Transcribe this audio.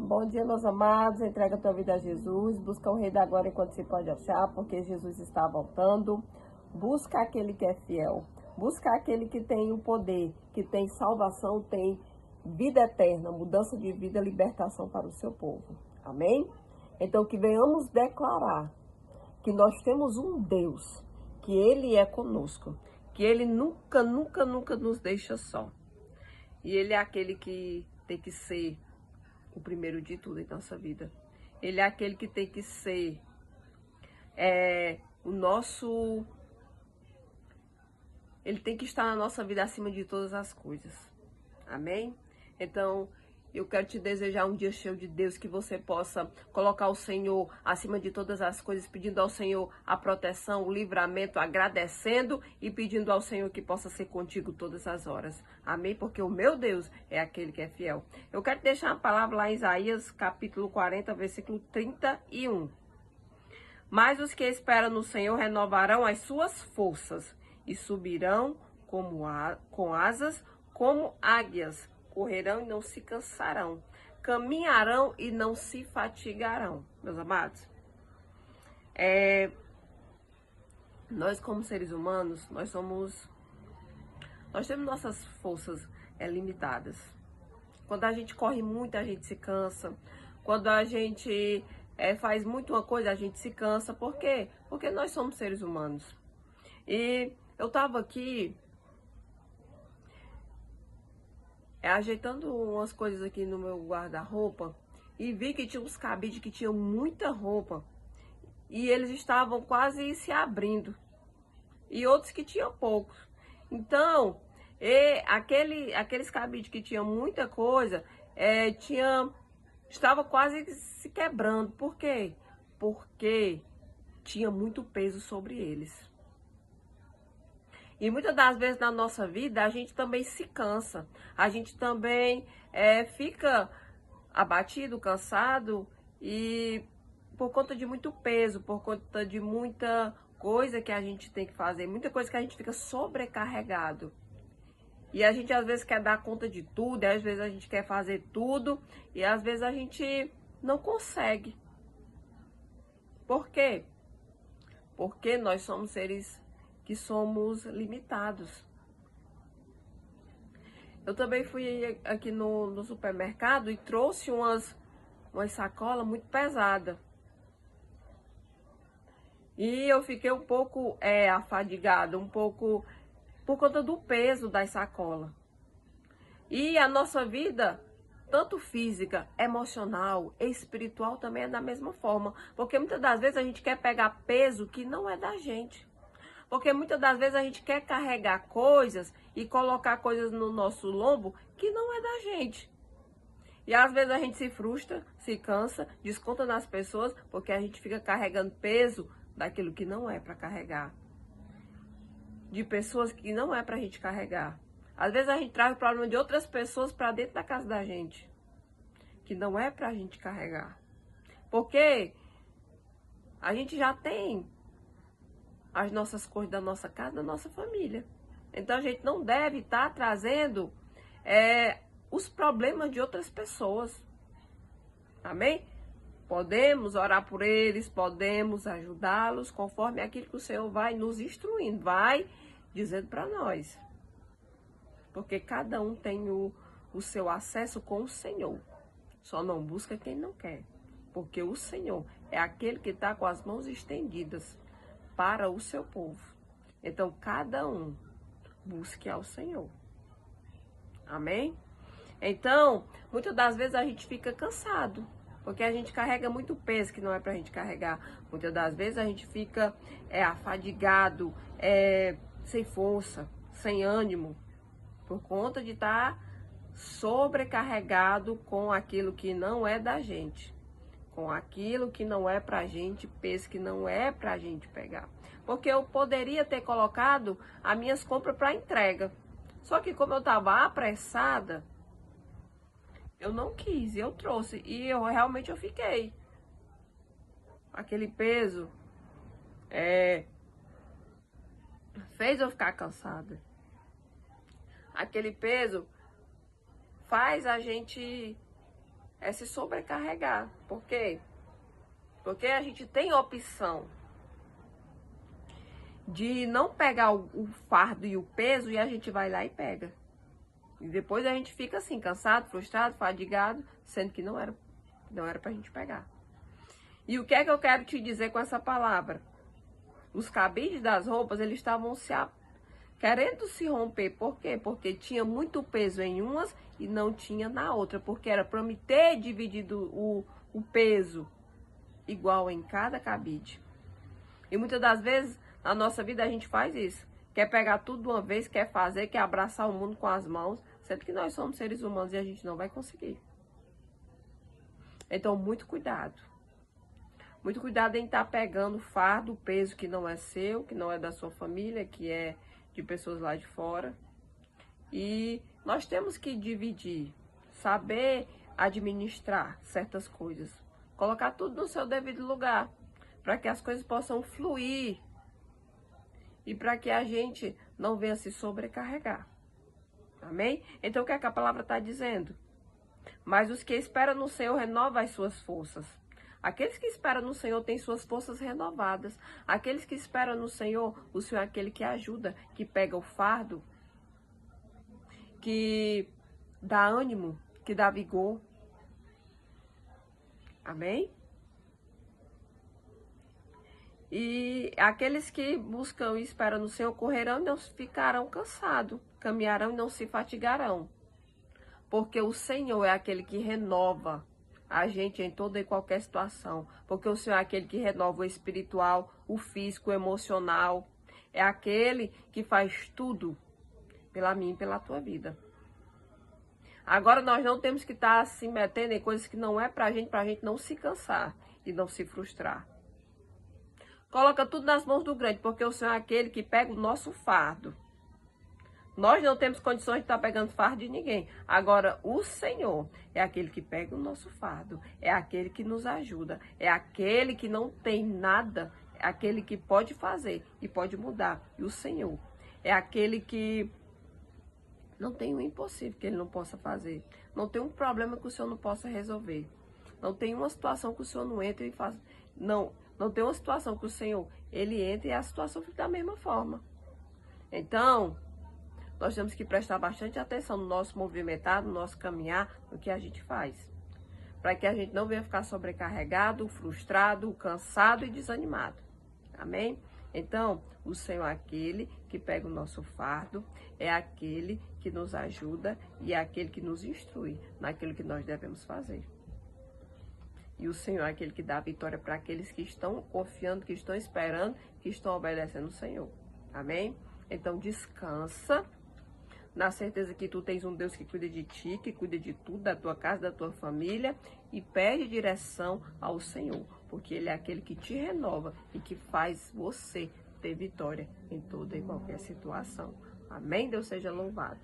Bom dia, meus amados. Entrega a tua vida a Jesus. Busca o Rei da Glória enquanto se pode achar, porque Jesus está voltando. Busca aquele que é fiel. Busca aquele que tem o poder, que tem salvação, tem vida eterna, mudança de vida, libertação para o seu povo. Amém? Então, que venhamos declarar que nós temos um Deus, que Ele é conosco, que Ele nunca, nunca, nunca nos deixa só. E Ele é aquele que tem que ser o primeiro de tudo em nossa vida. Ele é aquele que tem que ser o nosso... Ele tem que estar na nossa vida acima de todas as coisas. Amém? Então, eu quero te desejar um dia cheio de Deus, que você possa colocar o Senhor acima de todas as coisas, pedindo ao Senhor a proteção, o livramento, agradecendo e pedindo ao Senhor que possa ser contigo todas as horas. Amém? Porque o meu Deus é aquele que é fiel. Eu quero te deixar uma palavra lá em Isaías, capítulo 40, versículo 31. Mas os que esperam no Senhor renovarão as suas forças e subirão com asas como águias. Correrão e não se cansarão. Caminharão e não se fatigarão. Meus amados, nós como seres humanos, nós temos nossas forças limitadas. Quando a gente corre muito, a gente se cansa. Quando a gente faz muito uma coisa, a gente se cansa. Por quê? Porque nós somos seres humanos. E eu estava aqui ajeitando umas coisas aqui no meu guarda-roupa e vi que tinha uns cabides que tinham muita roupa e eles estavam quase se abrindo e outros que tinham poucos. Então, aqueles cabides que tinham muita coisa estava quase se quebrando. Por quê? Porque tinha muito peso sobre eles. E muitas das vezes na nossa vida a gente também se cansa, a gente também fica abatido, cansado e por conta de muito peso, por conta de muita coisa que a gente tem que fazer, muita coisa que a gente fica sobrecarregado. E a gente às vezes quer dar conta de tudo, e às vezes a gente quer fazer tudo e às vezes a gente não consegue. Por quê? Porque nós somos seres que somos limitados. Eu também fui aqui no supermercado e trouxe umas sacolas muito pesadas. E eu fiquei um pouco afadigada, um pouco por conta do peso das sacolas. E a nossa vida, tanto física, emocional, espiritual, também é da mesma forma. Porque muitas das vezes a gente quer pegar peso que não é da gente. Porque muitas das vezes a gente quer carregar coisas e colocar coisas no nosso lombo que não é da gente. E às vezes a gente se frustra, se cansa, desconta nas pessoas, porque a gente fica carregando peso daquilo que não é para carregar. De pessoas que não é para a gente carregar. Às vezes a gente traz o problema de outras pessoas para dentro da casa da gente, que não é para a gente carregar. Porque a gente já tem as nossas coisas da nossa casa, da nossa família. Então a gente não deve estar trazendo os problemas de outras pessoas. Amém? Podemos orar por eles, podemos ajudá-los conforme aquilo que o Senhor vai nos instruindo, vai dizendo para nós. Porque cada um tem o seu acesso com o Senhor. Só não busca quem não quer. Porque o Senhor é aquele que está com as mãos estendidas para o seu povo. Então, cada um busque ao Senhor. Amém? Então, muitas das vezes a gente fica cansado, porque a gente carrega muito peso que não é pra gente carregar. Muitas das vezes a gente fica afadigado, sem força, sem ânimo, por conta de estar sobrecarregado com aquilo que não é da gente. Com aquilo que não é pra gente, peso que não é pra gente pegar. Porque eu poderia ter colocado as minhas compras para entrega. Só que como eu estava apressada, eu não quis, eu trouxe. E realmente eu fiquei. Aquele peso fez eu ficar cansada. Aquele peso faz a gente é se sobrecarregar. Por quê? Porque a gente tem a opção de não pegar o fardo e o peso e a gente vai lá e pega. E depois a gente fica assim, cansado, frustrado, fadigado, sendo que não era pra gente pegar. E o que é que eu quero te dizer com essa palavra? Os cabides das roupas, eles estavam querendo se romper. Por quê? Porque tinha muito peso em umas e não tinha na outra. Porque era para me ter dividido o peso igual em cada cabide. E muitas das vezes, na nossa vida, a gente faz isso. Quer pegar tudo de uma vez, quer fazer, quer abraçar o mundo com as mãos. Sendo que nós somos seres humanos e a gente não vai conseguir. Então, muito cuidado. Muito cuidado em estar pegando fardo, peso que não é seu, que não é da sua família, que é de pessoas lá de fora. E nós temos que dividir, saber administrar certas coisas. Colocar tudo no seu devido lugar, para que as coisas possam fluir e para que a gente não venha se sobrecarregar. Amém? Então, o que é que a palavra está dizendo? Mas os que esperam no Senhor renovam as suas forças. Aqueles que esperam no Senhor têm suas forças renovadas. Aqueles que esperam no Senhor, o Senhor é aquele que ajuda, que pega o fardo, que dá ânimo, que dá vigor. Amém? E aqueles que buscam e esperam no Senhor correrão e não ficarão cansados, caminharão e não se fatigarão. Porque o Senhor é aquele que renova a gente em toda e qualquer situação. Porque o Senhor é aquele que renova o espiritual, o físico, o emocional. É aquele que faz tudo pela minha e pela tua vida. Agora nós não temos que estar se metendo em coisas que não é pra gente não se cansar e não se frustrar. Coloca tudo nas mãos do grande, porque o Senhor é aquele que pega o nosso fardo. Nós não temos condições de estar pegando fardo de ninguém. Agora, o Senhor é aquele que pega o nosso fardo. É aquele que nos ajuda. É aquele que não tem nada. É aquele que pode fazer e pode mudar. E o Senhor é aquele que não tem um impossível que ele não possa fazer. Não tem um problema que o Senhor não possa resolver. Não tem uma situação que o Senhor não entre e faça. Não tem uma situação que o Senhor, ele entra e a situação fica da mesma forma. Então, nós temos que prestar bastante atenção no nosso movimentar, no nosso caminhar, no que a gente faz. Para que a gente não venha ficar sobrecarregado, frustrado, cansado e desanimado. Amém? Então, o Senhor é aquele que pega o nosso fardo, é aquele que nos ajuda e é aquele que nos instrui naquilo que nós devemos fazer. E o Senhor é aquele que dá a vitória para aqueles que estão confiando, que estão esperando, que estão obedecendo o Senhor. Amém? Então, descansa na certeza que tu tens um Deus que cuida de ti, que cuida de tudo, da tua casa, da tua família, e pede direção ao Senhor, porque Ele é aquele que te renova e que faz você ter vitória em toda e qualquer situação. Amém? Deus seja louvado.